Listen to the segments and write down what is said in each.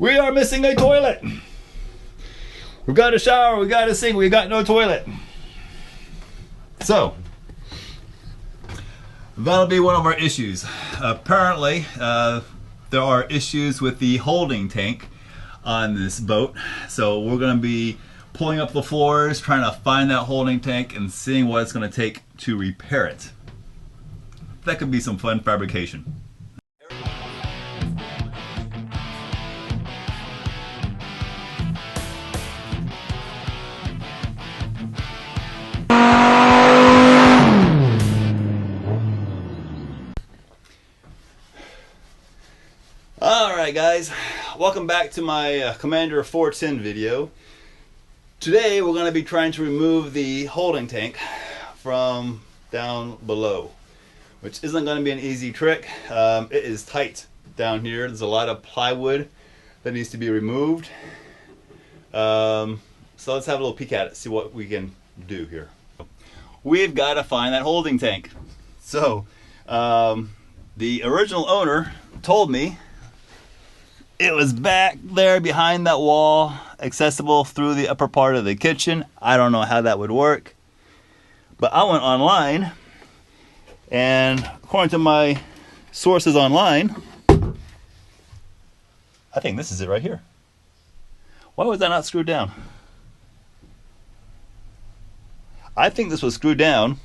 We are missing a toilet. We got a shower, we got a sink, we got no toilet. So, that'll be one of our issues. Apparently, there are issues with the holding tank on this boat. So we're gonna be pulling up the floors, trying to find that holding tank and seeing what it's gonna take to repair it. That could be some fun fabrication. Alright guys, welcome back to my Commander 410 video. Today we're going to be trying to remove the holding tank from down below, which isn't going to be an easy trick. It is tight down here. There's a lot of plywood that needs to be removed. So let's have a little peek at it, see what we can do here. We've got to find that holding tank. So the original owner told me it was back there behind that wall, accessible through the upper part of the kitchen. I don't know how that would work, but I went online, and according to my sources online, I think this is it right here. Why was that not screwed down? I think this was screwed down.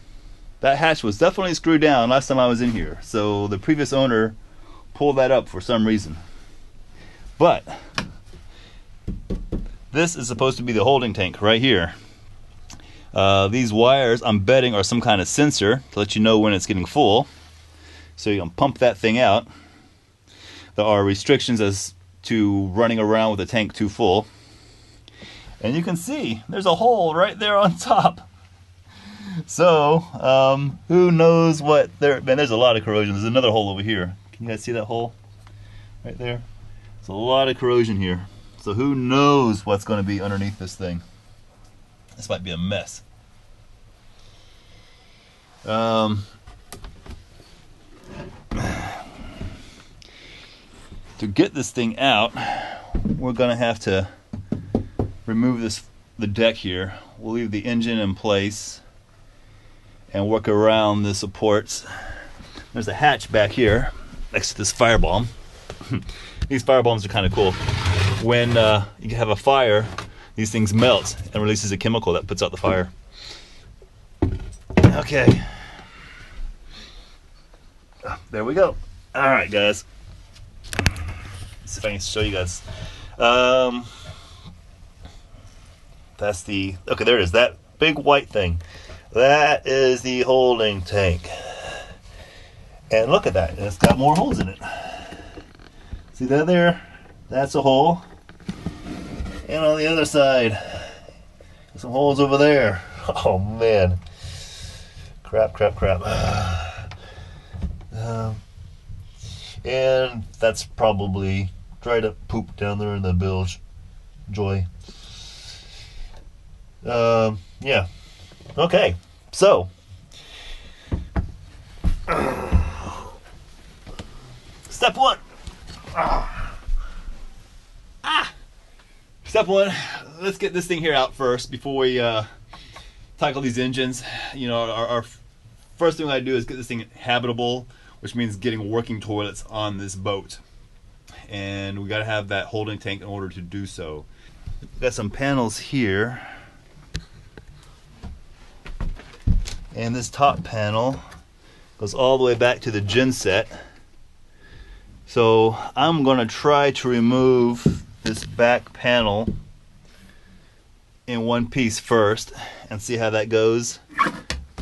That hatch was definitely screwed down last time I was in here. So the previous owner pulled that up for some reason. But this is supposed to be the holding tank right here. These wires, I'm betting, are some kind of sensor to let you know when it's getting full. So you can pump that thing out. There are restrictions as to running around with the tank too full. And you can see there's a hole right there on top. So who knows what there. Man, there's a lot of corrosion. There's another hole over here. Can you guys see that hole right there? There's a lot of corrosion here. So who knows what's going to be underneath this thing. This might be a mess. To get this thing out, we're going to have to remove the deck here. We'll leave the engine in place and work around the supports. There's a hatch back here next to this firebomb. These firebombs are kind of cool. When you have a fire, these things melt and releases a chemical that puts out the fire. Okay. There we go. Alright guys. Let's see if I can show you guys. That's the... Okay, there it is. That big white thing. That is the holding tank. And look at that. It's got more holes in it. See that there? That's a hole. And on the other side, some holes over there. Oh man. Crap. And that's probably dried up poop down there in the bilge. Joy. Yeah. Okay. So. Step one. Step one, let's get this thing here out first before we tackle these engines. You know, our first thing I do is get this thing habitable, which means getting working toilets on this boat. And we got to have that holding tank in order to do so. We've got some panels here. And this top panel goes all the way back to the gen set. So I'm going to try to remove this back panel in one piece first and see how that goes.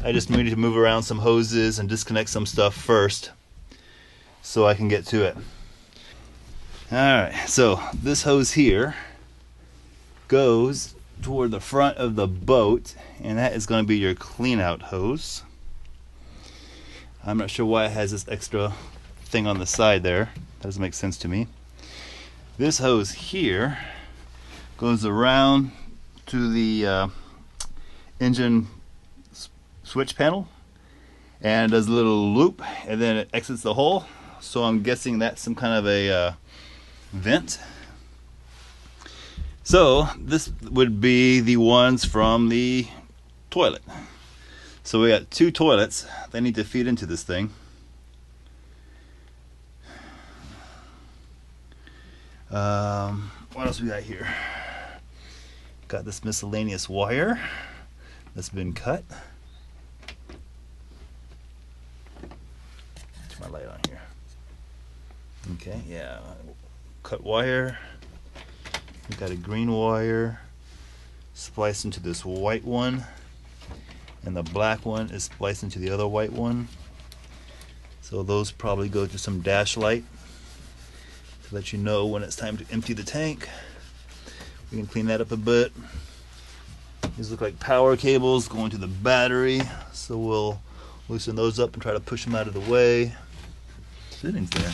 I just need to move around some hoses and disconnect some stuff first so I can get to it. Alright, so this hose here goes toward the front of the boat, and that is going to be your clean out hose. I'm not sure why it has this extra thing on the side there. Doesn't make sense to me. This hose here goes around to the engine switch panel and does a little loop, and then it exits the hole. So I'm guessing that's some kind of a vent. So this would be the ones from the toilet. So we got 2 toilets. They need to feed into this thing. What else we got here? Got this miscellaneous wire that's been cut. Turn my light on here. Okay, yeah. Cut wire. We've got a green wire spliced into this white one, and the black one is spliced into the other white one. So those probably go to some dash light to let you know when it's time to empty the tank. We can clean that up a bit. These look like power cables going to the battery, so we'll loosen those up and try to push them out of the way. Fittings there.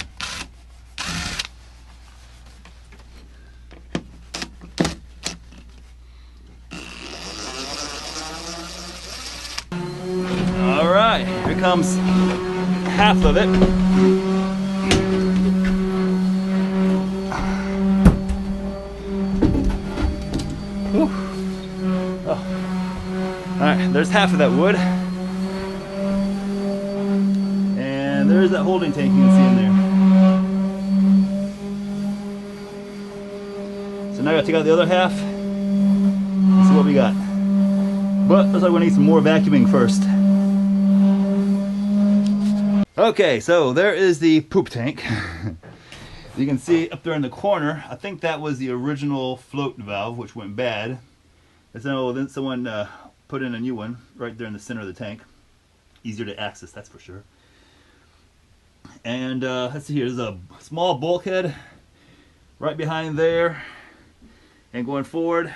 Alright, here comes half of it. Oh. Alright, there's half of that wood. And there's that holding tank you can see in there. So now I gotta take out the other half and see what we got. But looks like we need some more vacuuming first. Okay, so there is the poop tank. You can see up there in the corner, I think that was the original float valve, which went bad. And so then someone put in a new one right there in the center of the tank. Easier to access, that's for sure. And let's see here, there's a small bulkhead right behind there. And going forward,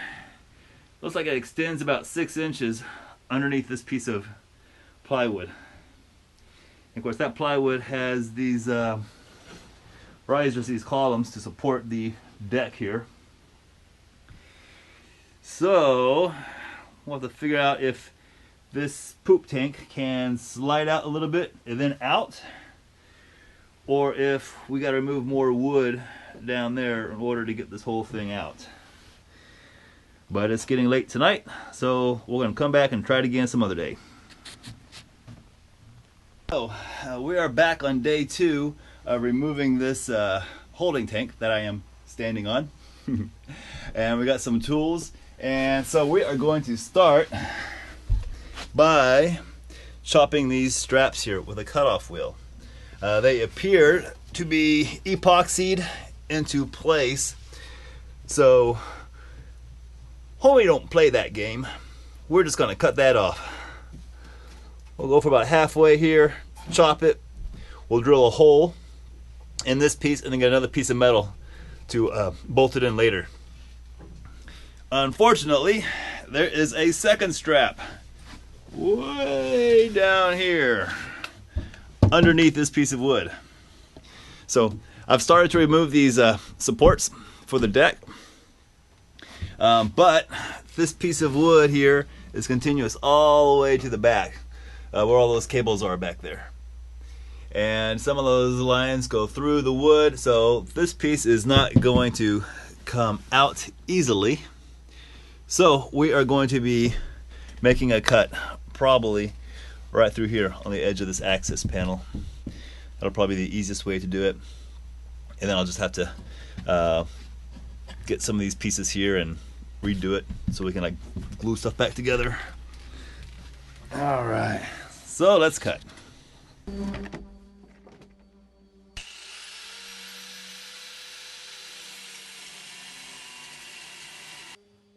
looks like it extends about 6 inches underneath this piece of plywood. And of course, that plywood has these risers, these columns to support the deck here. So we'll have to figure out if this poop tank can slide out a little bit and then out, or if we got to remove more wood down there in order to get this whole thing out. But it's getting late tonight, so we're going to come back and try it again some other day. So we are back on day 2 of removing this holding tank that I am standing on. And we got some tools, and so we are going to start by chopping these straps here with a cutoff wheel. They appear to be epoxied into place, so when we don't play that game, we're just going to cut that off. We'll go for about halfway here, chop it, we'll drill a hole in this piece and then get another piece of metal to bolt it in later. Unfortunately, there is a second strap way down here underneath this piece of wood. So I've started to remove these supports for the deck, but this piece of wood here is continuous all the way to the back. Where all those cables are back there. And some of those lines go through the wood, so this piece is not going to come out easily. So we are going to be making a cut probably right through here on the edge of this access panel. That'll probably be the easiest way to do it. And then I'll just have to get some of these pieces here and redo it so we can like glue stuff back together. All right. So let's cut.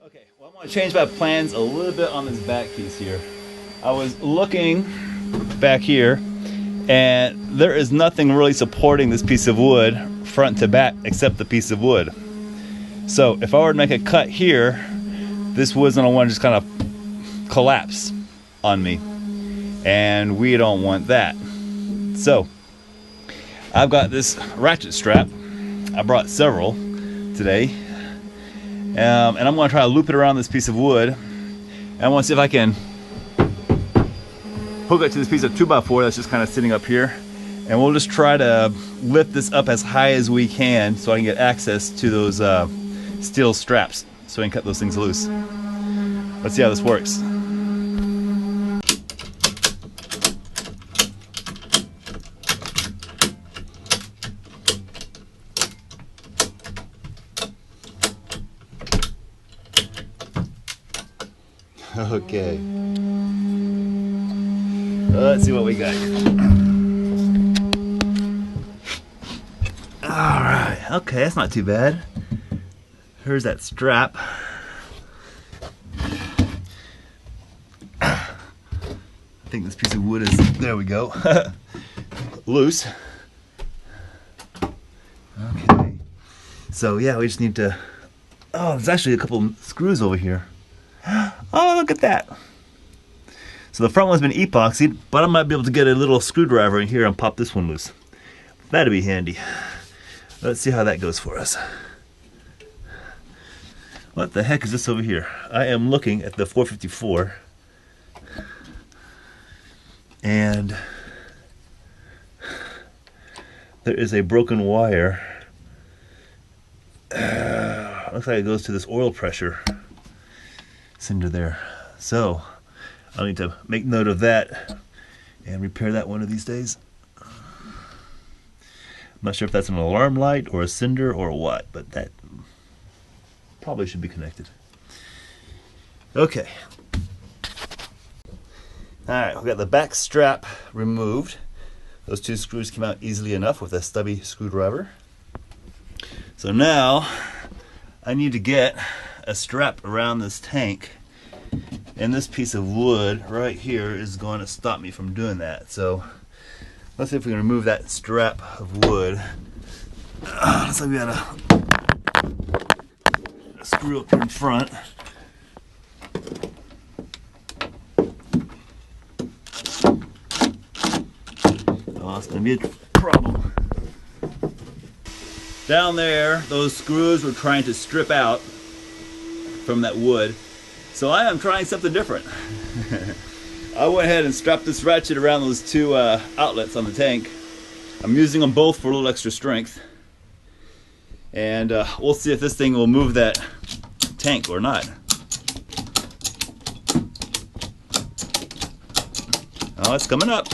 Okay, well, I'm going to change my plans a little bit on this back piece here. I was looking back here, and there is nothing really supporting this piece of wood front to back except the piece of wood. So if I were to make a cut here, this wood's going to want to just kind of collapse on me. And we don't want that. So I've got this ratchet strap. I brought several today, and I'm going to try to loop it around this piece of wood, and I want to see if I can hook it to this piece of 2x4 that's just kind of sitting up here, and we'll just try to lift this up as high as we can so I can get access to those steel straps so I can cut those things loose. Let's see how this works. Okay. Let's see what we got. Alright, okay, that's not too bad. Here's that strap. I think this piece of wood is, there we go, loose. Okay. So yeah, we just need to, oh, there's actually a couple screws over here. Oh, look at that. So the front one's been epoxied, but I might be able to get a little screwdriver in here and pop this one loose. That'd be handy. Let's see how that goes for us. What the heck is this over here? I am looking at the 454. And there is a broken wire. Looks like it goes to this oil pressure cinder there. So I'll need to make note of that and repair that one of these days. I'm not sure if that's an alarm light or a cinder or what, but that probably should be connected. Okay. Alright, we've got the back strap removed. Those two screws came out easily enough with a stubby screwdriver. So now I need to get a strap around this tank, and this piece of wood right here is going to stop me from doing that. So let's see if we can remove that strap of wood. Looks like we got a screw up in front. Oh, it's going to be a problem. Down there, those screws were trying to strip out from that wood. So I am trying something different. I went ahead and strapped this ratchet around those two outlets on the tank. I'm using them both for a little extra strength. And we'll see if this thing will move that tank or not. Oh, it's coming up.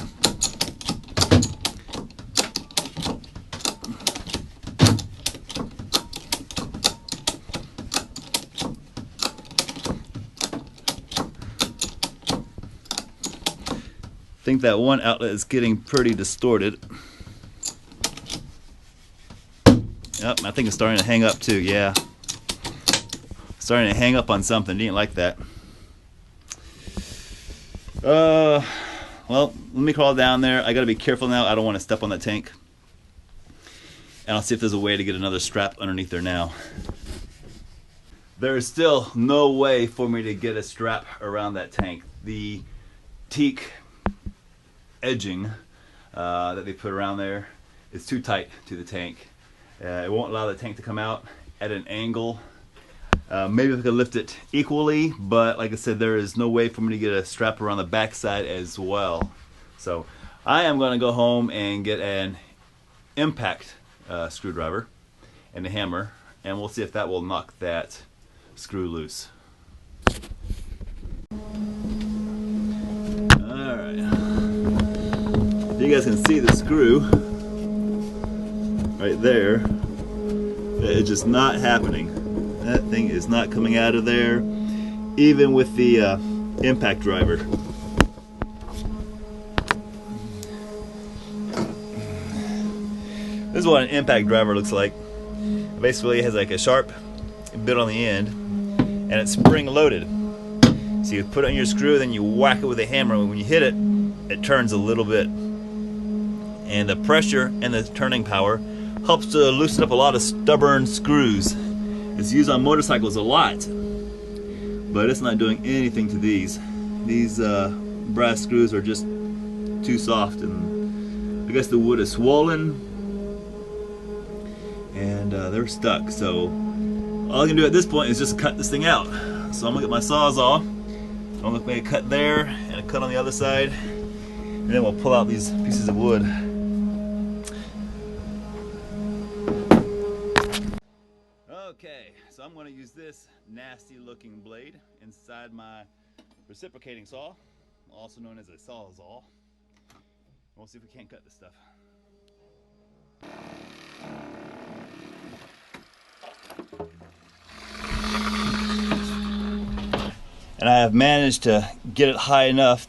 I think that one outlet is getting pretty distorted. Yep, I think it's starting to hang up too, yeah. Starting to hang up on something, didn't like that. Well, let me crawl down there. I gotta be careful now, I don't want to step on that tank. And I'll see if there's a way to get another strap underneath there now. There is still no way for me to get a strap around that tank. The teak edging that they put around there is too tight to the tank. It won't allow the tank to come out at an angle. Maybe if I could lift it equally, but like I said, there is no way for me to get a strap around the back side as well. So I am going to go home and get an impact screwdriver and a hammer, and we'll see if that will knock that screw loose. You guys can see the screw right there. It's just not happening. That thing is not coming out of there, even with the impact driver. This is what an impact driver looks like. Basically, it has like a sharp bit on the end, and it's spring loaded. So you put it on your screw, then you whack it with a hammer. When you hit it, it turns a little bit. And the pressure and the turning power helps to loosen up a lot of stubborn screws. It's used on motorcycles a lot, but it's not doing anything to these. These brass screws are just too soft, and I guess the wood is swollen, and they're stuck. So all I can do at this point is just cut this thing out. So I'm gonna get my Sawzall. I'm gonna make a cut there and a cut on the other side, and then we'll pull out these pieces of wood. Okay, so I'm going to use this nasty looking blade inside my reciprocating saw, also known as a sawzall. We'll see if we can't cut this stuff. And I have managed to get it high enough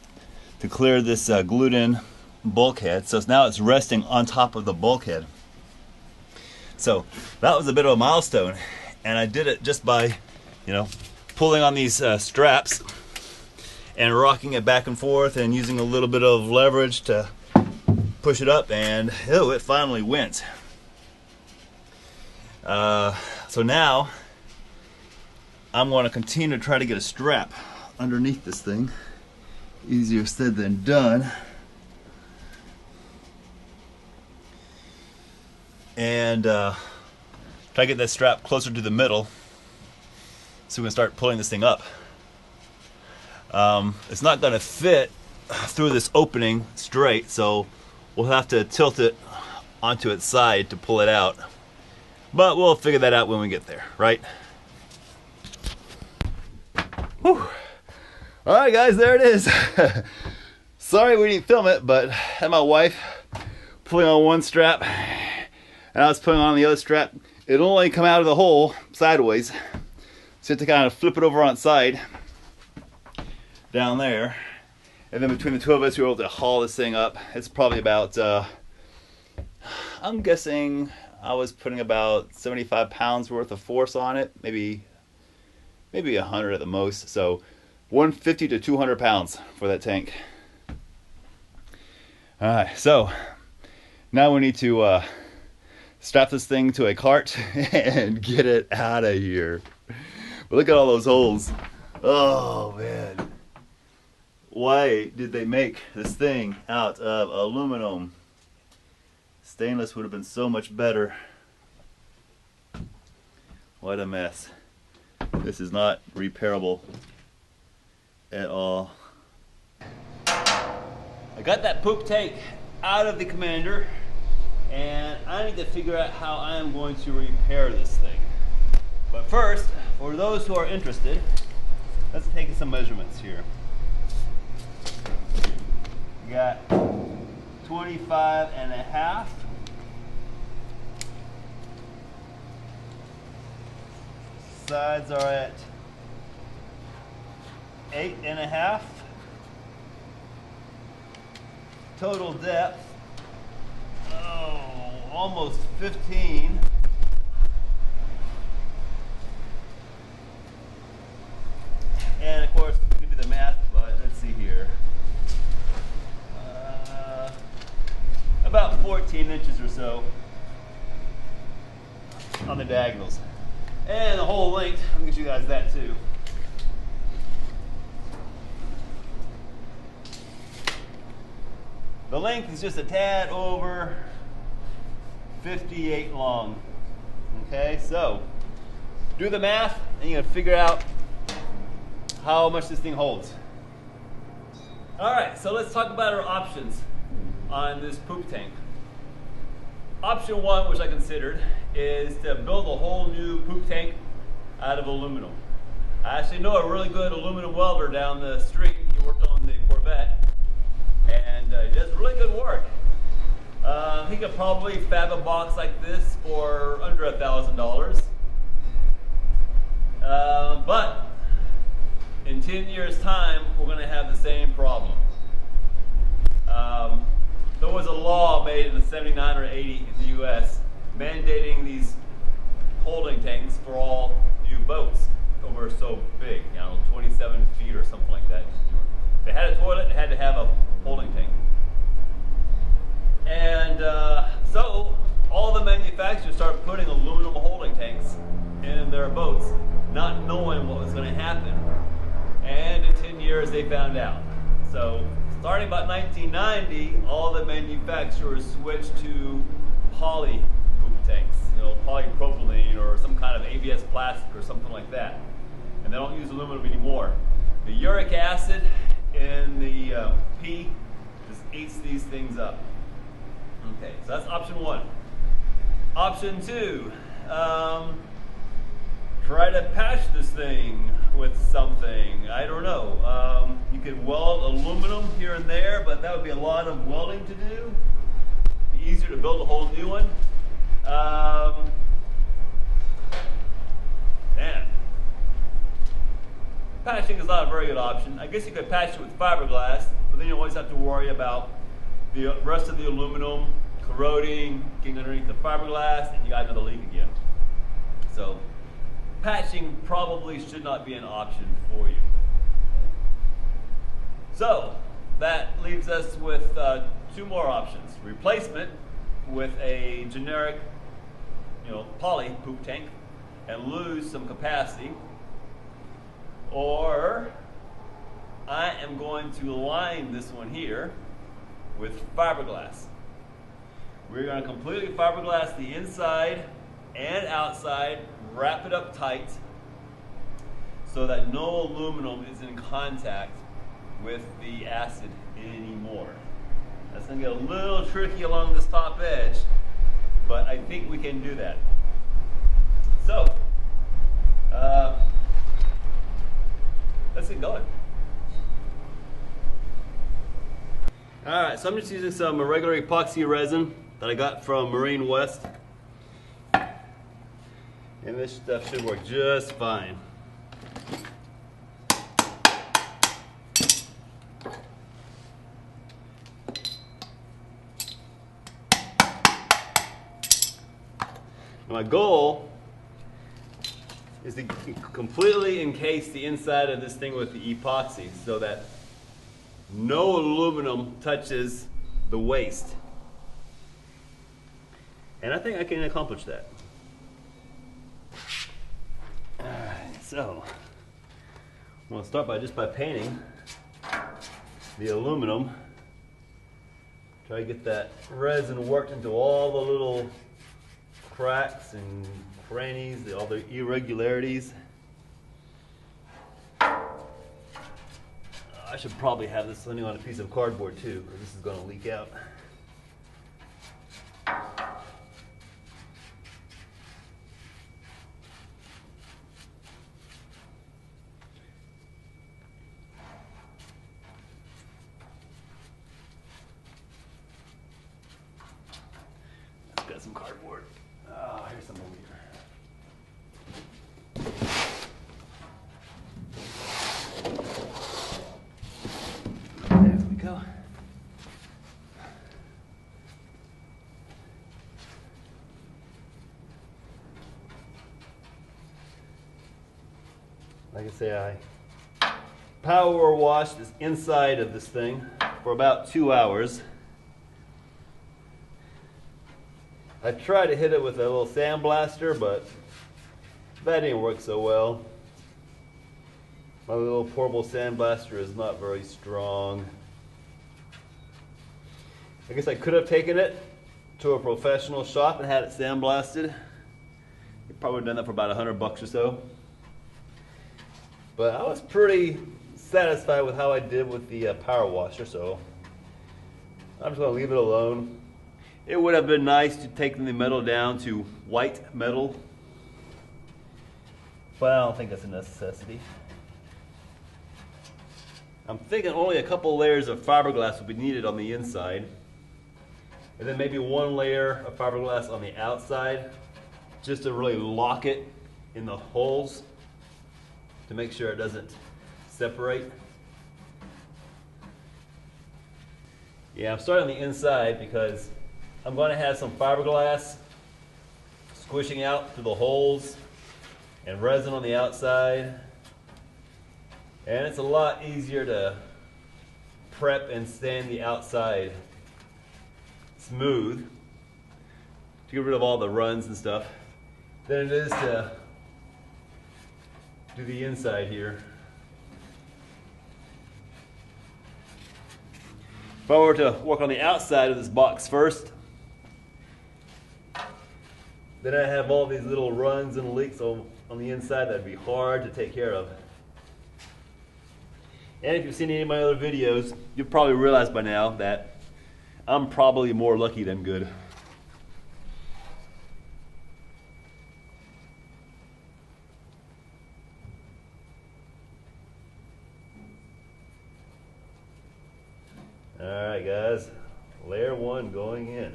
to clear this glued in bulkhead, so now it's resting on top of the bulkhead. So that was a bit of a milestone, and I did it just by, pulling on these straps and rocking it back and forth and using a little bit of leverage to push it up, and it finally went. So now I'm going to continue to try to get a strap underneath this thing. Easier said than done. And try to get that strap closer to the middle so we can start pulling this thing up. It's not going to fit through this opening straight, so we'll have to tilt it onto its side to pull it out. But we'll figure that out when we get there, right? Whew. Alright guys, there it is. Sorry we didn't film it, but I had my wife pulling on one strap and I was putting on the other strap. It'll only come out of the hole sideways, so you have to kind of flip it over on its side down there, and then between the two of us we were able to haul this thing up. It's probably about I'm guessing I was putting about 75 pounds worth of force on it, maybe 100 at the most, so 150 to 200 pounds for that tank. Alright, so now we need to strap this thing to a cart and get it out of here. But look at all those holes. Oh man, why did they make this thing out of aluminum? Stainless would have been so much better. What a mess. This is not repairable at all. I got that poop tank out of the Commander, and I need to figure out how I am going to repair this thing. But first, for those who are interested, let's take some measurements here. We got 25 and a half. Sides are at 8 and a half. Total depth, almost 15. And of course, we can do the math, but let's see here. About 14 inches or so on the diagonals. And the whole length, let me get you guys that too. The length is just a tad over 58 long. Okay, so do the math and you're gonna figure out how much this thing holds. Alright, so let's talk about our options on this poop tank. Option one, which I considered, is to build a whole new poop tank out of aluminum. I actually know a really good aluminum welder down the street. He worked on the Corvette, and he does really good work. He could probably fab a box like this for under $1,000. But in 10 years' time, we're going to have the same problem. There was a law made in the 79 or 80 in the US mandating these holding tanks for all new boats over so big, 27 feet or something like that. They had a toilet, they had to have a holding tank. And so all the manufacturers started putting aluminum holding tanks in their boats, not knowing what was going to happen. And in 10 years they found out. So starting about 1990, all the manufacturers switched to poly poop tanks, polypropylene or some kind of ABS plastic or something like that. And they don't use aluminum anymore. The uric acid in the pee just eats these things up. Okay, so that's option one. Option two, try to patch this thing with something. I don't know. You could weld aluminum here and there, but that would be a lot of welding to do. It'd be easier to build a whole new one. Man. Patching is not a very good option. I guess you could patch it with fiberglass, but then you always have to worry about the rest of the aluminum corroding, getting underneath the fiberglass, and you got another leak again. So patching probably should not be an option for you. So that leaves us with two more options. Replacement with a generic, poly poop tank and lose some capacity. Or I am going to line this one here with fiberglass. We're going to completely fiberglass the inside and outside, wrap it up tight so that no aluminum is in contact with the acid anymore. That's going to get a little tricky along this top edge, but I think we can do that. So, let's get going. Alright, so I'm just using some regular epoxy resin that I got from Marine West. And this stuff should work just fine. My goal is to completely encase the inside of this thing with the epoxy so that no aluminum touches the waste. And I think I can accomplish that. Alright, so I'm going to start by painting the aluminum. Try to get that resin worked into all the little cracks and crannies, all the irregularities. I should probably have this running on a piece of cardboard too, because this is going to leak out. I've got some cardboard. Oh, here's some over here. There we go. Like I say, I power washed this inside of this thing for about 2 hours. I tried to hit it with a little sandblaster, but that didn't work so well. My little portable sandblaster is not very strong. I guess I could have taken it to a professional shop and had it sandblasted. You probably would have done that for about $100 or so. But I was pretty satisfied with how I did with the power washer, so I'm just going to leave it alone. It would have been nice to take the metal down to white metal, but I don't think that's a necessity. I'm thinking only a couple layers of fiberglass will be needed on the inside, and then maybe one layer of fiberglass on the outside, just to really lock it in the holes to make sure it doesn't separate. Yeah, I'm starting on the inside because I'm going to have some fiberglass squishing out through the holes and resin on the outside. And it's a lot easier to prep and sand the outside smooth to get rid of all the runs and stuff than it is to do the inside here. If I were to work on the outside of this box first, then I have all these little runs and leaks on the inside that'd be hard to take care of. And if you've seen any of my other videos, you've probably realized by now that I'm probably more lucky than good. Alright guys, layer 1 going in.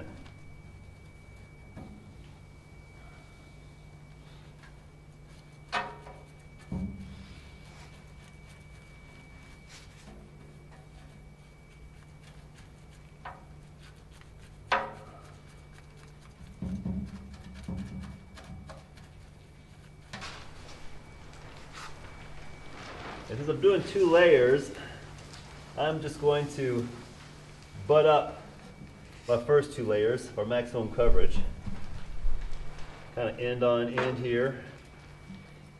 Because I'm doing 2 layers, I'm just going to butt up my first 2 layers for maximum coverage. Kind of end on end here.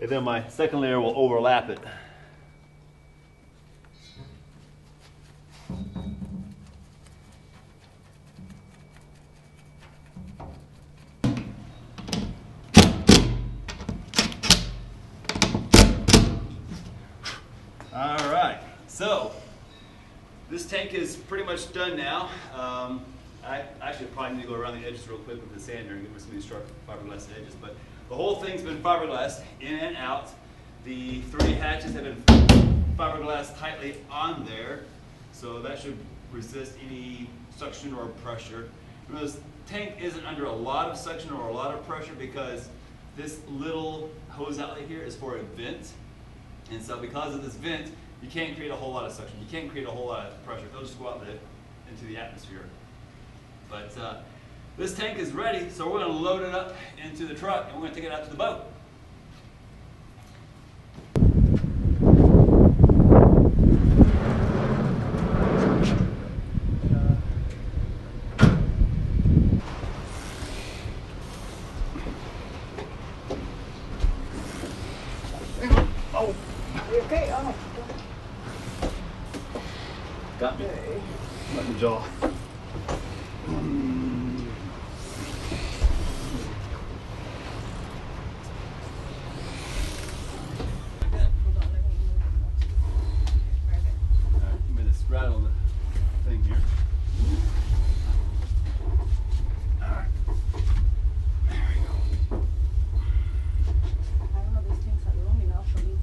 And then my second layer will overlap it. Alright, so this tank is pretty much done now. I actually probably need to go around the edges real quick with the sander and give me some of these sharp fiberglass edges, but the whole thing's been fiberglassed in and out. The 3 hatches have been fiberglassed tightly on there, so that should resist any suction or pressure. Remember, this tank isn't under a lot of suction or a lot of pressure because this little hose outlet here is for a vent. And so because of this vent, you can't create a whole lot of suction. You can't create a whole lot of pressure. It'll just go out into the atmosphere. But this tank is ready, so we're going to load it up into the truck and we're going to take it out to the boat. Oh, Okay, oh. got me. Got the jaw. Rattle the thing here. Alright. There we go. I don't know, these things are long enough for me.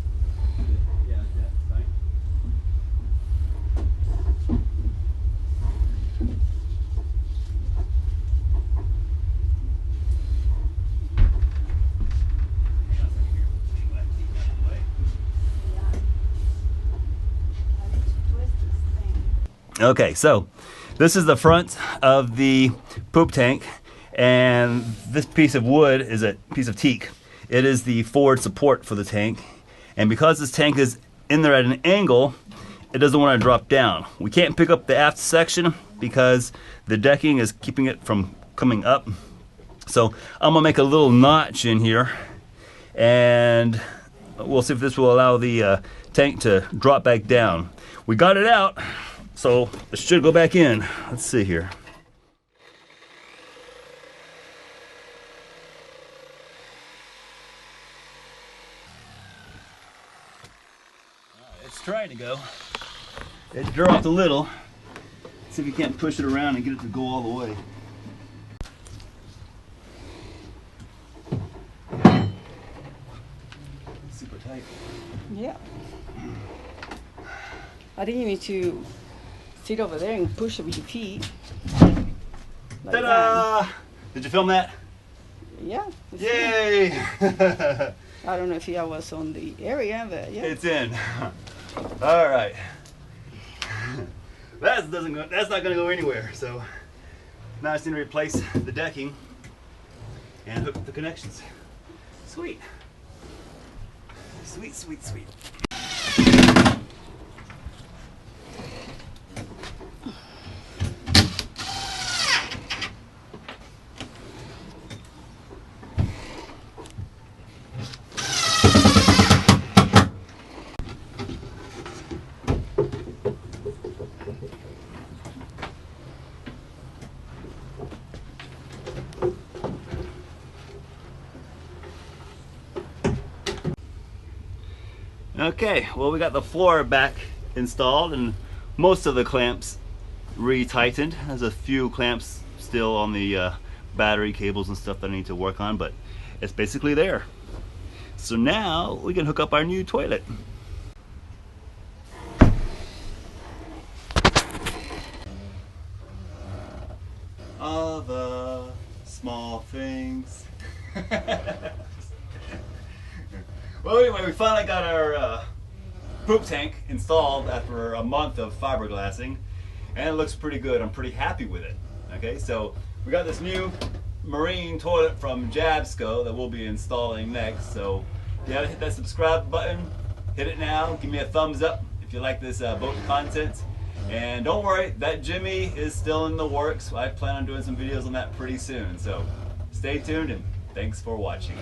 Yeah, that's fine. Hang on a second here. Keep that out of the way. Yeah. I need to twist this thing. Okay, so this is the front of the poop tank, and this piece of wood is a piece of teak. It is the forward support for the tank, and because this tank is in there at an angle, it doesn't want to drop down. We can't pick up the aft section because the decking is keeping it from coming up. So I'm gonna make a little notch in here, and we'll see if this will allow the tank to drop back down. We got it out, so it should go back in. Let's see here. It's trying to go. It dropped a little. See if you can't push it around and get it to go all the way. Super tight. Yeah. I think you need to sit over there and push it with your feet. Like Ta-da! that. Did you film that? Yeah. it's Yay! in. I don't know if I was on the area, but yeah. It's in. All right. That's not going to go anywhere. So now I just need to replace the decking and hook up the connections. Sweet. Sweet, sweet, sweet. Okay, well, we got the floor back installed and most of the clamps re-tightened. There's a few clamps still on the battery cables and stuff that I need to work on, but it's basically there. So now we can hook up our new toilet. small things. Well, anyway, we finally got our poop tank installed after a month of fiberglassing, and it looks pretty good. I'm pretty happy with it. Okay, so we got this new marine toilet from Jabsco that we'll be installing next. So if you haven't hit that subscribe button, hit it now. Give me a thumbs up if you like this boat content. And don't worry, that Jimmy is still in the works. I plan on doing some videos on that pretty soon. So stay tuned and thanks for watching.